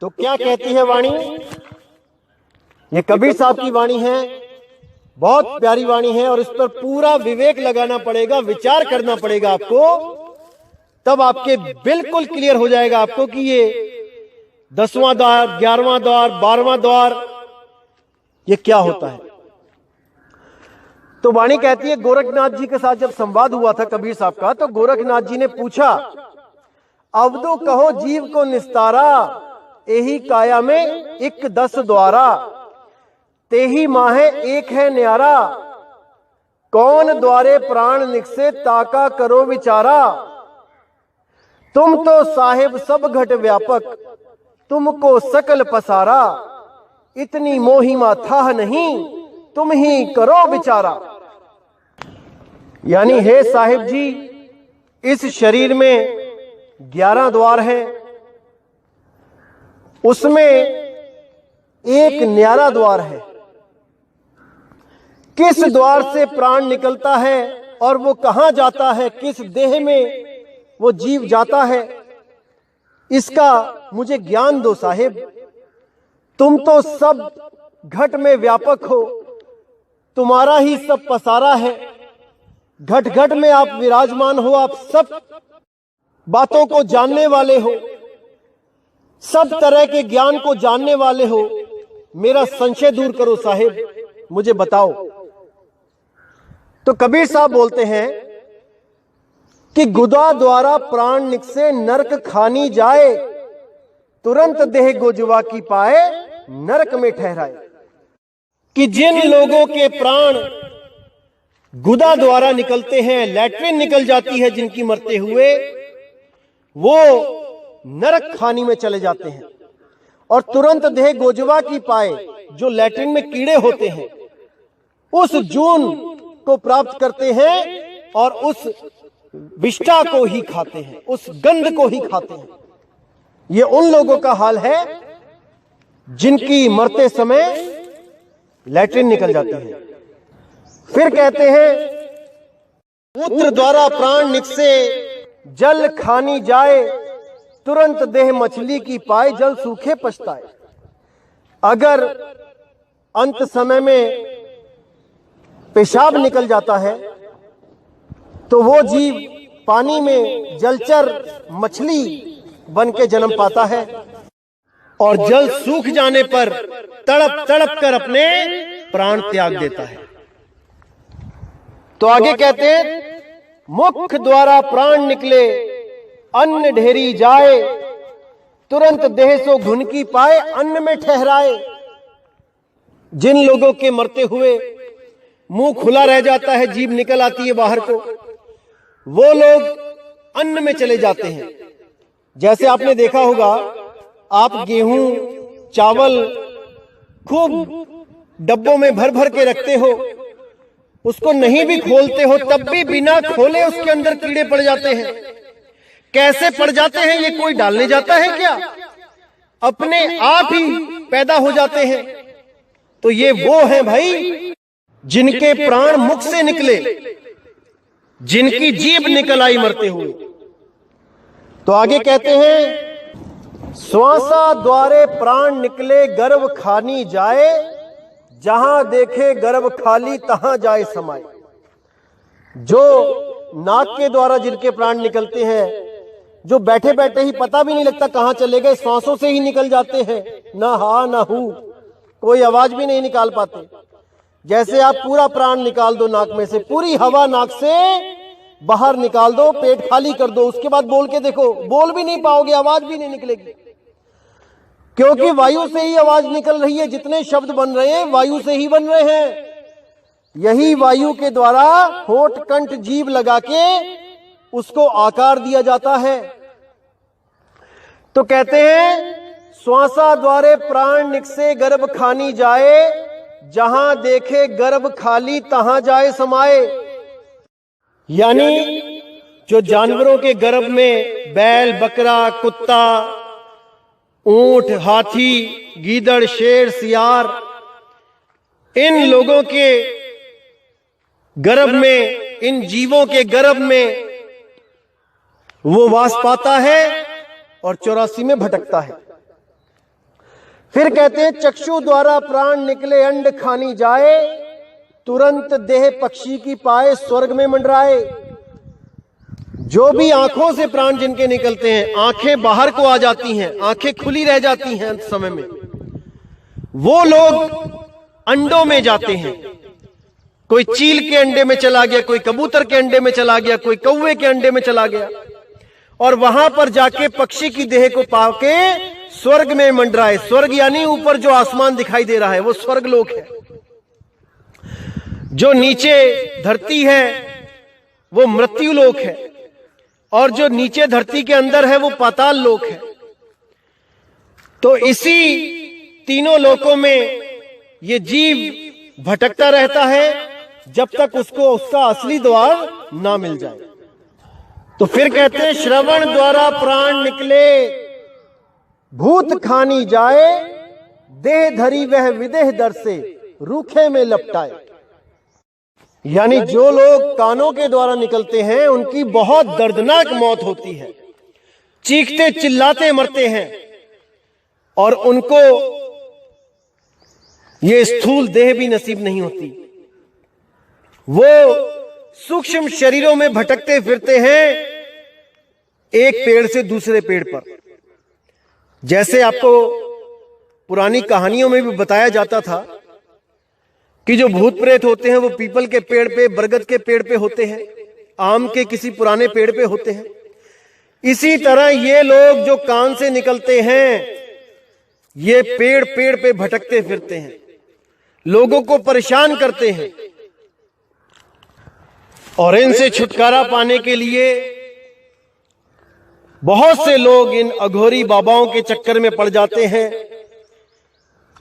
तो क्या कहती है वाणी? ये कबीर साहब की वाणी है, बहुत प्यारी वाणी है और इस पर पूरा विवेक लगाना पड़ेगा, विचार करना पड़ेगा आपको, तब आपके बिल्कुल क्लियर हो जाएगा आपको कि ये 10वां द्वार, 11वां द्वार, 12वां द्वार ये क्या होता है। तो वाणी कहती है, गोरखनाथ जी के साथ जब संवाद हुआ था कबीर साहब का, तो गोरखनाथ जी ने पूछा, अवधो कहो जीव को निस्तारा, एही काया में एक 10 द्वारा, तेही माहे एक है न्यारा, कौन द्वारे प्राण निकसे ताका करो विचारा, तुम तो साहिब सब घट व्यापक, तुमको सकल पसारा, इतनी मोहिमा था नहीं, तुम ही करो विचारा। यानी हे साहिब जी, इस शरीर में 11 द्वार हैं, उसमें एक न्यारा द्वार है। किस द्वार से प्राण निकलता है और वो कहां जाता है, किस देह में वो जीव जाता है, इसका मुझे ज्ञान दो साहिब। तुम तो सब घट में व्यापक हो, तुम्हारा ही सब पसारा है, घट घट में आप विराजमान हो, आप सब बातों को जानने वाले हो, सब तरह के ज्ञान को जानने वाले हो, मेरा संशय दूर करो साहिब, मुझे बताओ। तो कबीर साहब बोलते हैं कि गुदा द्वारा प्राण निकसे नरक खानी जाए, तुरंत देह गोजवा की पाए नरक में ठहराए। कि जिन लोगों के प्राण गुदा द्वारा निकलते हैं, लैट्रिन निकल जाती है जिनकी मरते हुए, वो नरक खानी में चले जाते हैं और तुरंत देह गोजवा की पाए, जो लैट्रिन में कीड़े होते हैं, उस जून को प्राप्त करते हैं और उस विष्ठा को ही खाते हैं, उस गंध को ही खाते हैं। ये उन लोगों का हाल है जिनकी मरते समय लैट्रिन निकल जाती है। फिर कहते हैं, मूत्र द्वारा प्राण निकसे जल खानी जाए, तुरंत देह मछली की पाए जल सूखे पछताए। अगर अंत समय में पेशाब निकल जाता है तो वो जीव पानी में जलचर मछली बन के जन्म पाता है और जल सूख जाने पर तड़प तड़प कर अपने प्राण त्याग देता है। तो आगे कहते हैं, मुख द्वारा प्राण निकले अन्न ढेरी जाए, तुरंत देह सो घुन की पाए अन्न में ठहराए। जिन लोगों के मरते हुए मुंह खुला रह जाता है, जीभ निकल आती है बाहर को, वो लोग अन्न में चले जाते हैं। जैसे आपने देखा होगा, आप गेहूं चावल खूब डब्बों में भर भर के रखते हो, उसको नहीं भी खोलते हो तब भी बिना खोले उसके अंदर कीड़े पड़ जाते हैं। कैसे पड़ जाते हैं? ये कोई डालने जाता है क्या? अपने आप ही पैदा हो जाते हैं। तो ये वो हैं भाई जिनके प्राण मुख से निकले, जिनकी जीभ निकल आई मरते हुए। तो आगे कहते हैं, श्वासा द्वारे प्राण निकले गर्भ खानी जाए, जहां देखे गर्भ खाली तहां जाए समाए। जो नाक के द्वारा जिनके प्राण निकलते हैं, जो बैठे बैठे ही पता भी नहीं लगता कहां चले गए, सांसों से ही निकल जाते हैं, ना हा ना हू, कोई आवाज भी नहीं निकाल पाते। जैसे आप पूरा प्राण निकाल दो नाक में से, पूरी हवा नाक से बाहर निकाल दो, पेट खाली कर दो, उसके बाद बोल के देखो, बोल भी नहीं पाओगे, आवाज भी नहीं निकलेगी, क्योंकि वायु से ही आवाज निकल रही है। जितने शब्द बन रहे हैं वायु से ही बन रहे हैं। यही वायु के द्वारा होठ कंठ जीभ लगा के उसको आकार दिया जाता है। तो कहते हैं, श्वासा द्वारे प्राण निकसे गर्भ खानी जाए, जहां देखे गर्भ खाली तहां जाए समाए। यानी जो जानवरों के गर्भ में बैल, बकरा, कुत्ता, ऊंट, हाथी, गीदड़, शेर, सियार, इन लोगों के गर्भ में, इन जीवों के गर्भ में वो वास पाता है और 84 में भटकता है। फिर कहते हैं चक्षु द्वारा प्राण निकले अंड खानी जाए, तुरंत देह पक्षी की पाए स्वर्ग में मंडराए। जो भी आंखों से प्राण जिनके निकलते हैं, आंखें बाहर को आ जाती हैं, आंखें खुली रह जाती हैं अंत समय में, वो लोग अंडों में जाते हैं। कोई चील के अंडे में चला गया, कोई कबूतर के अंडे में चला गया, कोई कौवे के अंडे में चला गया, और वहां पर जाके पक्षी की देह को पाके स्वर्ग में मंडराए। स्वर्ग यानी ऊपर जो आसमान दिखाई दे रहा है वो स्वर्ग लोक है। जो नीचे धरती है वो मृत्यु लोक है, और जो नीचे धरती के अंदर है वो पाताल लोक है। तो इसी तीनों लोकों में ये जीव भटकता रहता है जब तक उसको उसका असली द्वार ना मिल जाए। तो फिर कहते हैं श्रवण द्वारा प्राण निकले, भूत खानी जाए, देह धरी वह विदेह दर से रूखे में लपटाए। यानी जो लोग कानों के द्वारा निकलते हैं उनकी बहुत दर्दनाक मौत होती है, चीखते चिल्लाते मरते हैं, और उनको ये स्थूल देह भी नसीब नहीं होती। वो सूक्ष्म शरीरों में भटकते फिरते हैं एक पेड़ से दूसरे पेड़ पर। जैसे आपको पुरानी कहानियों में भी बताया जाता था कि जो भूत प्रेत होते हैं वो पीपल के पेड़ पे, बरगद के पेड़ पे होते हैं, आम के किसी पुराने पेड़ पे होते हैं। इसी तरह ये लोग जो कान से निकलते हैं ये पेड़ पेड़ पे भटकते फिरते हैं, लोगों को परेशान करते हैं, और इनसे छुटकारा पाने के लिए बहुत से लोग इन अघोरी बाबाओं के चक्कर में पड़ जाते हैं,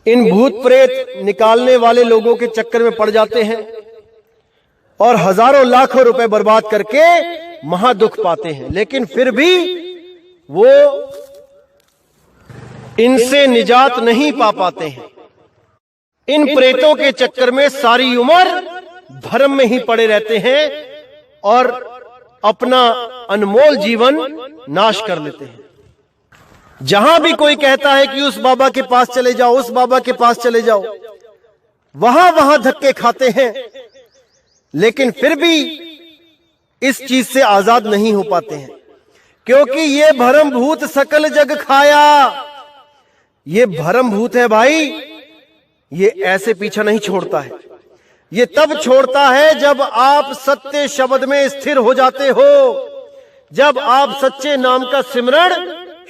इन भूत प्रेत निकालने वाले लोगों के चक्कर में पड़ जाते हैं, और हजारों लाखों रुपए बर्बाद करके महादुख पाते हैं। लेकिन फिर भी वो इनसे निजात नहीं पा पाते हैं। इन प्रेतों के चक्कर में सारी उम्र भ्रम में ही पड़े रहते हैं और अपना अनमोल जीवन नाश कर लेते हैं। जहां भी कोई कहता है कि उस बाबा के पास चले जाओ, उस बाबा के पास चले जाओ, वहां वहां धक्के खाते हैं, लेकिन फिर भी इस चीज से आजाद नहीं हो पाते हैं, क्योंकि ये भरम भूत सकल जग खाया। ये भरम भूत है भाई, ये ऐसे पीछा नहीं छोड़ता है। ये तब छोड़ता है जब आप सत्य शब्द में स्थिर हो जाते हो, जब आप सच्चे नाम का सिमरण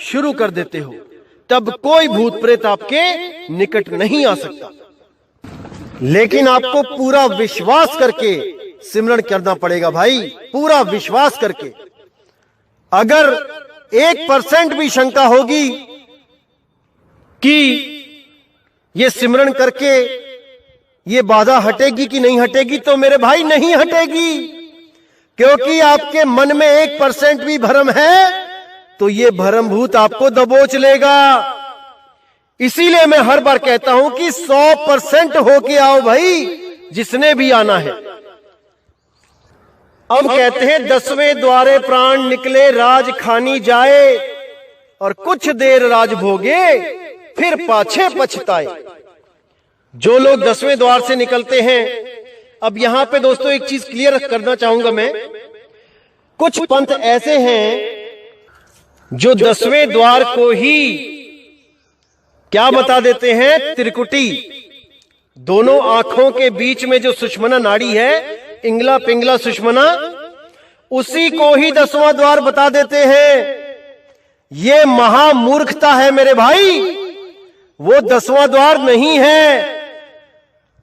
शुरू कर देते हो, तब कोई भूत प्रेत आपके निकट नहीं आ सकता। लेकिन आपको पूरा विश्वास करके सिमरण करना पड़ेगा भाई, पूरा विश्वास करके। अगर 1% भी शंका होगी कि ये सिमरण करके ये बाधा हटेगी कि नहीं हटेगी, तो मेरे भाई नहीं हटेगी, क्योंकि आपके मन में 1% भी भ्रम है तो ये भ्रम भूत आपको दबोच लेगा। इसीलिए मैं हर बार कहता हूं कि 100% होके आओ भाई, जिसने भी आना है। अब कहते हैं 10वें द्वारे प्राण निकले, राज खानी जाए, और कुछ देर राज भोगे फिर पाछे पछताए। जो लोग 10वें द्वार से निकलते हैं, अब यहां पे दोस्तों एक चीज क्लियर करना चाहूंगा मैं। कुछ पंथ ऐसे हैं जो 10वें द्वार को ही क्या बता देते हैं, त्रिकुटी, दोनों आंखों के बीच में जो सुषमना नाड़ी है, इंगला पिंगला सुषमना, उसी को ही 10वां द्वार बता देते हैं। ये महामूर्खता है मेरे भाई, वो 10वां द्वार नहीं है,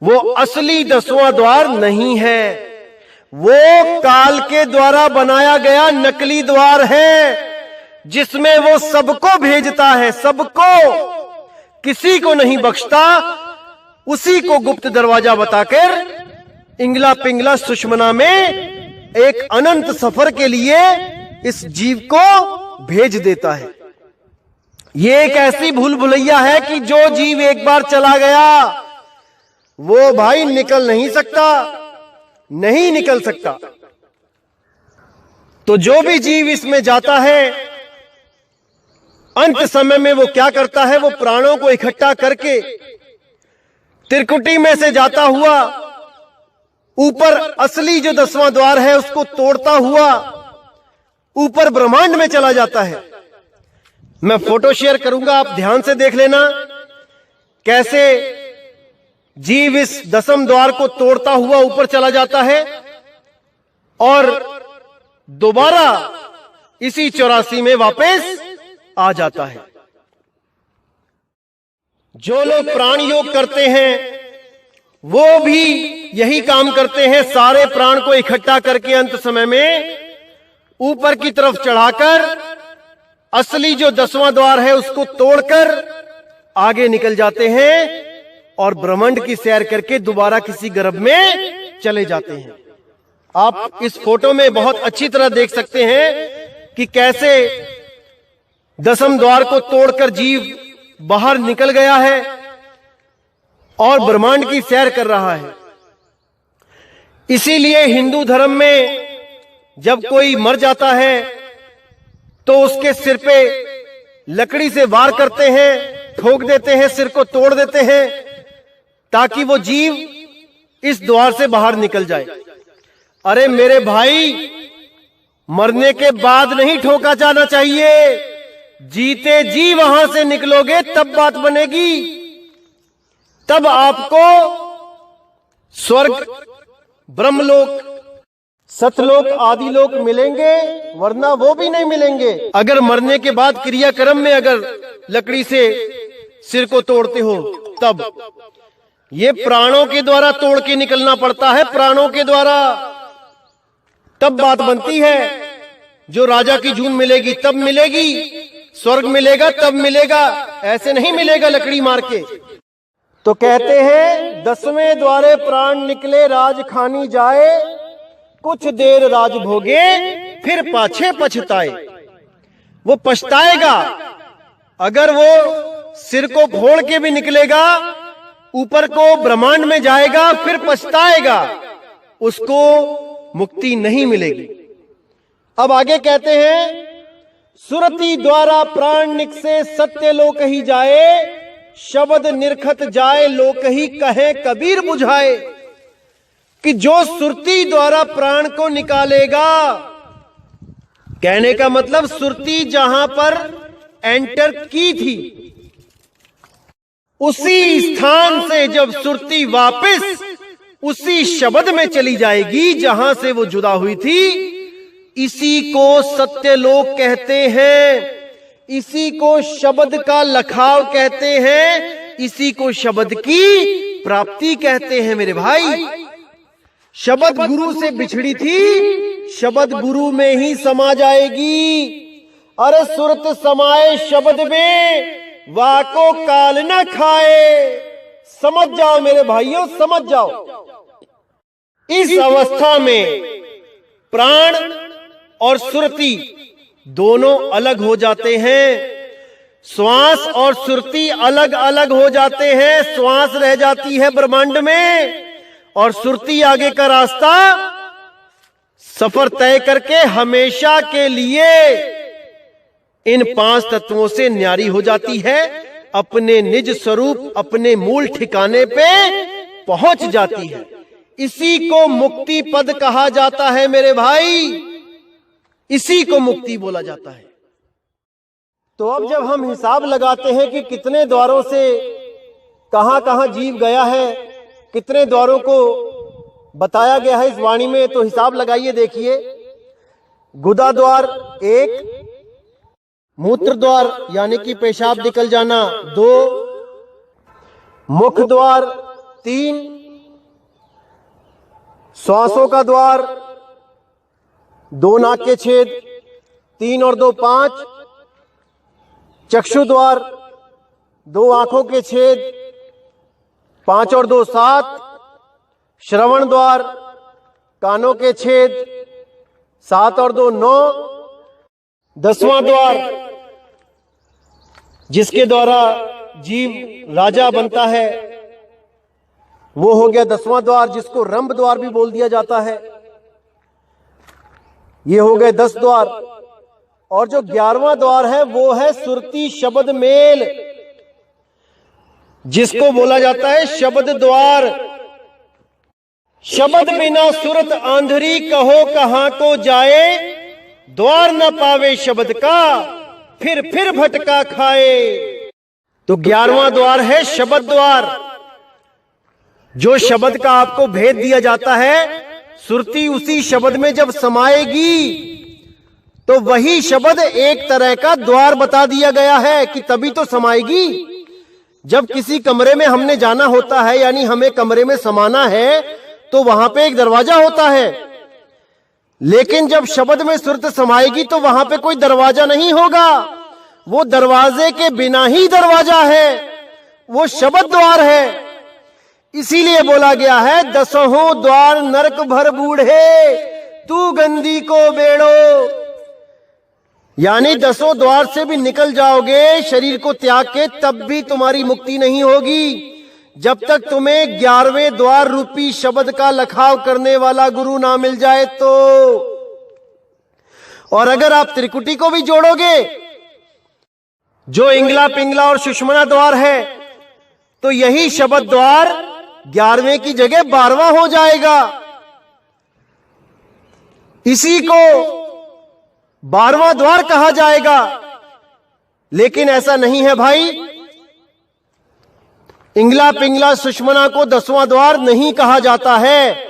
वो असली 10वां द्वार नहीं है, वो काल के द्वारा बनाया गया नकली द्वार है, जिसमें वो सबको भेजता है, सबको, किसी को नहीं बख्शता। उसी को गुप्त दरवाजा बताकर इंगला पिंगला सुषमना में एक अनंत सफर के लिए इस जीव को भेज देता है। ये एक ऐसी भूल भुलैया है कि जो जीव एक बार चला गया वो भाई निकल नहीं सकता, नहीं निकल सकता। तो जो भी जीव इसमें जाता है अंत समय में वो क्या करता है, वो प्राणों को इकट्ठा करके त्रिकुटी में से जाता हुआ ऊपर असली जो 10वां द्वार है उसको तोड़ता हुआ ऊपर ब्रह्मांड में चला जाता है। मैं फोटो शेयर करूंगा, आप ध्यान से देख लेना कैसे जीव इस 10वें द्वार को तोड़ता हुआ ऊपर चला जाता है और दोबारा इसी 84 में वापस आ जाता है। जो लोग प्राण योग करते हैं वो भी यही काम करते हैं, सारे प्राण को इकट्ठा करके अंत समय में ऊपर की तरफ चढ़ाकर असली जो 10वां द्वार है उसको तोड़कर आगे निकल जाते हैं और ब्रह्मांड की सैर करके दोबारा किसी गर्भ में चले जाते हैं। आप इस फोटो में बहुत अच्छी तरह देख सकते हैं कि कैसे 10वें द्वार को तोड़कर जीव बाहर निकल गया है और ब्रह्मांड की सैर कर रहा है। इसीलिए हिंदू धर्म में जब कोई मर जाता है तो उसके सिर पे लकड़ी से वार करते हैं, ठोक देते हैं, सिर को तोड़ देते हैं ताकि वो जीव इस द्वार से बाहर निकल जाए। अरे मेरे भाई, मरने के बाद नहीं ठोका जाना चाहिए, जीते जी वहां से निकलोगे तब बात बनेगी, तब आपको स्वर्ग, ब्रह्मलोक, सतलोक आदि लोक मिलेंगे, वरना वो भी नहीं मिलेंगे। अगर मरने के बाद क्रियाक्रम में अगर लकड़ी से सिर को तोड़ते हो तब ये प्राणों के द्वारा तोड़ के निकलना पड़ता है, प्राणों के द्वारा, तब बात बनती है। जो राजा की जून मिलेगी तब मिलेगी, स्वर्ग मिलेगा तब मिलेगा, ऐसे नहीं मिलेगा लकड़ी मार के। तो कहते हैं 10वें द्वारे प्राण निकले राज खानी जाए, कुछ देर राज भोगे फिर पाछे पछताए। वो पछताएगा, अगर वो सिर को फोड़ के भी निकलेगा, ऊपर को ब्रह्मांड में जाएगा, फिर पछताएगा, उसको मुक्ति नहीं मिलेगी। अब आगे कहते हैं सुरति द्वारा प्राण निकसे सत्य लोक ही जाए, शब्द निरखत जाए लोक ही कहे कबीर बुझाए। कि जो सुरती द्वारा प्राण को निकालेगा, कहने का मतलब सुरती जहां पर एंटर की थी उसी स्थान से जब सुरती वापस उसी शब्द में चली जाएगी जहां से वो जुदा हुई थी, इसी को सत्यलोक कहते हैं, इसी को शब्द का लखाव कहते हैं, इसी को शब्द की प्राप्ति कहते हैं। मेरे भाई, शब्द गुरु से बिछड़ी थी, शब्द गुरु में ही समा जाएगी। अरे सुरत समाए शब्द में, वाको काल न खाए। समझ जाओ मेरे भाइयों, समझ जाओ। इस अवस्था में प्राण और सुरति दोनों अलग हो जाते हैं, श्वास और सुरति अलग अलग हो जाते हैं। श्वास रह जाती है ब्रह्मांड में और सुरति आगे का रास्ता सफर तय करके हमेशा के लिए इन 5 तत्वों से न्यारी हो जाती है, अपने निज स्वरूप, अपने मूल ठिकाने पे पहुंच जाती है। इसी को मुक्ति पद कहा जाता है मेरे भाई, इसी को मुक्ति बोला जाता है। तो अब जब हम हिसाब लगाते हैं कि कितने द्वारों से कहां कहां जीव गया है, कितने द्वारों को बताया गया है इस वाणी में, तो हिसाब लगाइए। देखिए, गुदा द्वार 1, मूत्र द्वार यानी कि पेशाब निकल जाना 2, मुख द्वार 3, श्वासों का द्वार 2 नाक के छेद 3 और 2 5, चक्षु द्वार 2 आंखों के छेद 5 और 2 7, श्रवण द्वार कानों के छेद 7 और 2 9, 10वां द्वार जिसके द्वारा जीव राजा बनता है वो हो गया 10वां द्वार, जिसको रंभ द्वार भी बोल दिया जाता है। ये हो गए 10 द्वार। और जो 11वां द्वार है वो है सुरती शब्द मेल, जिसको बोला जाता है शब्द द्वार। शब्द बिना सुरत आंधरी, कहो कहां को जाए, द्वार न पावे शब्द का, फिर भटका खाए। तो 11वां द्वार है शब्द द्वार। जो शब्द का आपको भेद दिया जाता है, सुरती उसी शब्द में जब समाएगी तो वही शब्द एक तरह का द्वार बता दिया गया है कि तभी तो समाएगी। जब किसी कमरे में हमने जाना होता है, यानी हमें कमरे में समाना है, तो वहां पे एक दरवाजा होता है, लेकिन जब शब्द में सुरत समाएगी तो वहां पे कोई दरवाजा नहीं होगा। वो दरवाजे के बिना ही दरवाजा है, वो शब्द द्वार है। इसीलिए बोला गया है, दसहों द्वार नरक भर बूढ़े, तू गंदी को बेड़ो। यानी 10 द्वार से भी निकल जाओगे शरीर को त्याग के, तब भी तुम्हारी मुक्ति नहीं होगी, जब तक तुम्हें 11वें द्वार रूपी शब्द का लखाव करने वाला गुरु ना मिल जाए तो। और अगर आप त्रिकुटी को भी जोड़ोगे, जो इंगला पिंगला और सुषमना द्वार है, तो यही शब्द द्वार 11वें की जगह 12वां हो जाएगा। इसी को 12वां द्वार कहा जाएगा। लेकिन ऐसा नहीं है भाई, इंगला पिंगला सुषमना को 10वां द्वार नहीं कहा जाता है,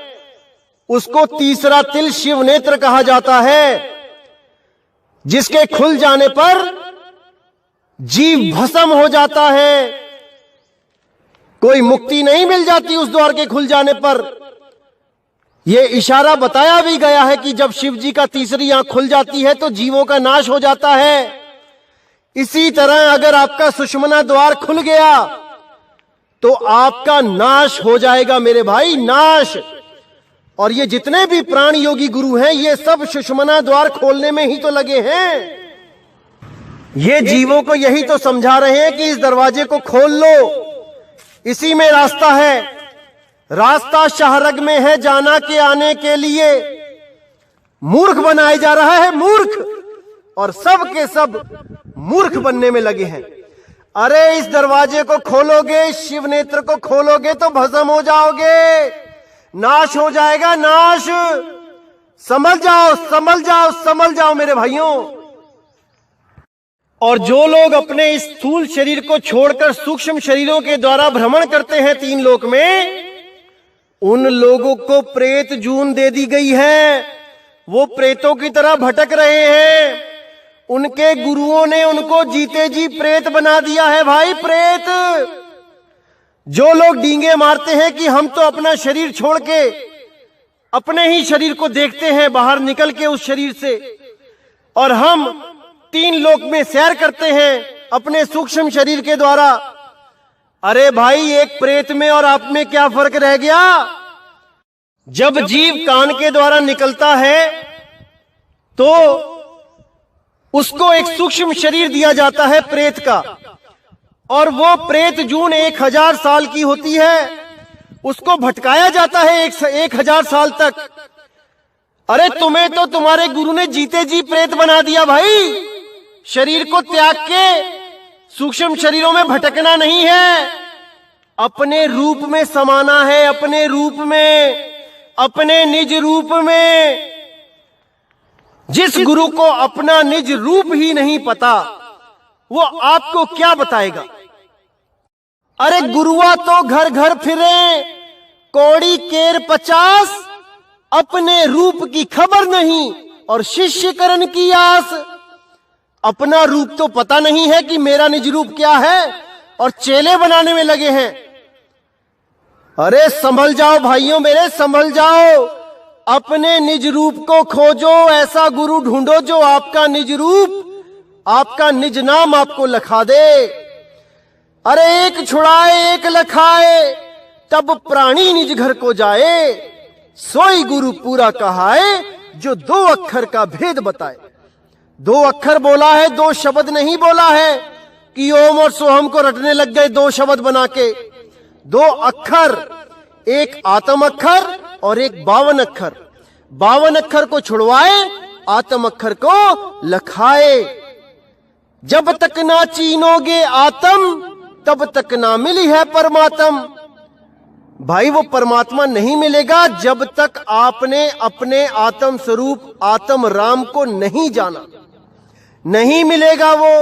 उसको तीसरा तिल शिव नेत्र कहा जाता है, जिसके खुल जाने पर जीव भस्म हो जाता है। कोई मुक्ति नहीं मिल जाती उस द्वार के खुल जाने पर। यह इशारा बताया भी गया है कि जब शिव जी का तीसरी आंख खुल जाती है तो जीवों का नाश हो जाता है। इसी तरह अगर आपका सुषमना द्वार खुल गया तो आपका नाश हो जाएगा मेरे भाई, नाश। और ये जितने भी प्राण योगी गुरु हैं, ये सब सुषमना द्वार खोलने में ही तो लगे हैं। ये जीवों को यही तो समझा रहे हैं कि इस दरवाजे को खोल लो, इसी में रास्ता है। रास्ता शाहरग में है जाना के आने के लिए। मूर्ख बनाया जा रहा है, मूर्ख, और सब के सब मूर्ख बनने में लगे हैं। अरे इस दरवाजे को खोलोगे, शिव नेत्र को खोलोगे तो भस्म हो जाओगे, नाश हो जाएगा, नाश। समझ जाओ, समझ जाओ, समझ जाओ मेरे भाइयों। और जो लोग अपने इस स्थूल शरीर को छोड़कर सूक्ष्म शरीरों के द्वारा भ्रमण करते हैं 3 लोक में, उन लोगों को प्रेत जून दे दी गई है। वो प्रेतों की तरह भटक रहे हैं। उनके गुरुओं ने उनको जीते जी प्रेत बना दिया है भाई, प्रेत। जो लोग डींगे मारते हैं कि हम तो अपना शरीर छोड़ के अपने ही शरीर को देखते हैं बाहर निकल के उस शरीर से, और हम 3 लोक में सैर करते हैं अपने सूक्ष्म शरीर के द्वारा। अरे भाई, एक प्रेत में और आप में क्या फर्क रह गया? जब जीव कान के द्वारा निकलता है तो उसको एक सूक्ष्म शरीर दिया जाता है प्रेत का, और वो प्रेत जून 1000 साल की होती है। उसको भटकाया जाता है 1000 साल तक। अरे तुम्हें तो तुम्हारे गुरु ने जीते जी प्रेत बना दिया भाई। शरीर को त्याग के सूक्ष्म शरीरों में भटकना नहीं है, अपने रूप में समाना है, अपने रूप में, अपने निज रूप में। जिस गुरु को अपना निज रूप ही नहीं पता, वो आपको क्या बताएगा? अरे गुरुआ तो घर घर फिरे, कौड़ी केर 50, अपने रूप की खबर नहीं और शिष्य करण की आस। अपना रूप तो पता नहीं है कि मेरा निज रूप क्या है, और चेले बनाने में लगे हैं। अरे संभल जाओ भाइयों मेरे, संभल जाओ। अपने निज रूप को खोजो, ऐसा गुरु ढूंढो जो आपका निज रूप, आपका निज नाम आपको लखा दे। अरे एक छुड़ाए एक लखाए, तब प्राणी निज घर को जाए। सोई गुरु पूरा कहाए, जो 2 अक्षर का भेद बताए। 2 अक्षर बोला है, 2 शब्द नहीं बोला है कि ओम और सोहम को रटने लग गए 2 शब्द बना के। 2 अक्षर, एक आत्म अक्षर और एक 52 अक्षर। 52 अक्षर को छुड़वाए आत्म अक्षर को लखाए। जब तक ना चीनोगे आत्म, तब तक ना मिली है परमात्म। भाई वो परमात्मा नहीं मिलेगा जब तक आपने अपने आत्म स्वरूप आत्म राम को नहीं जाना, नहीं मिलेगा वो।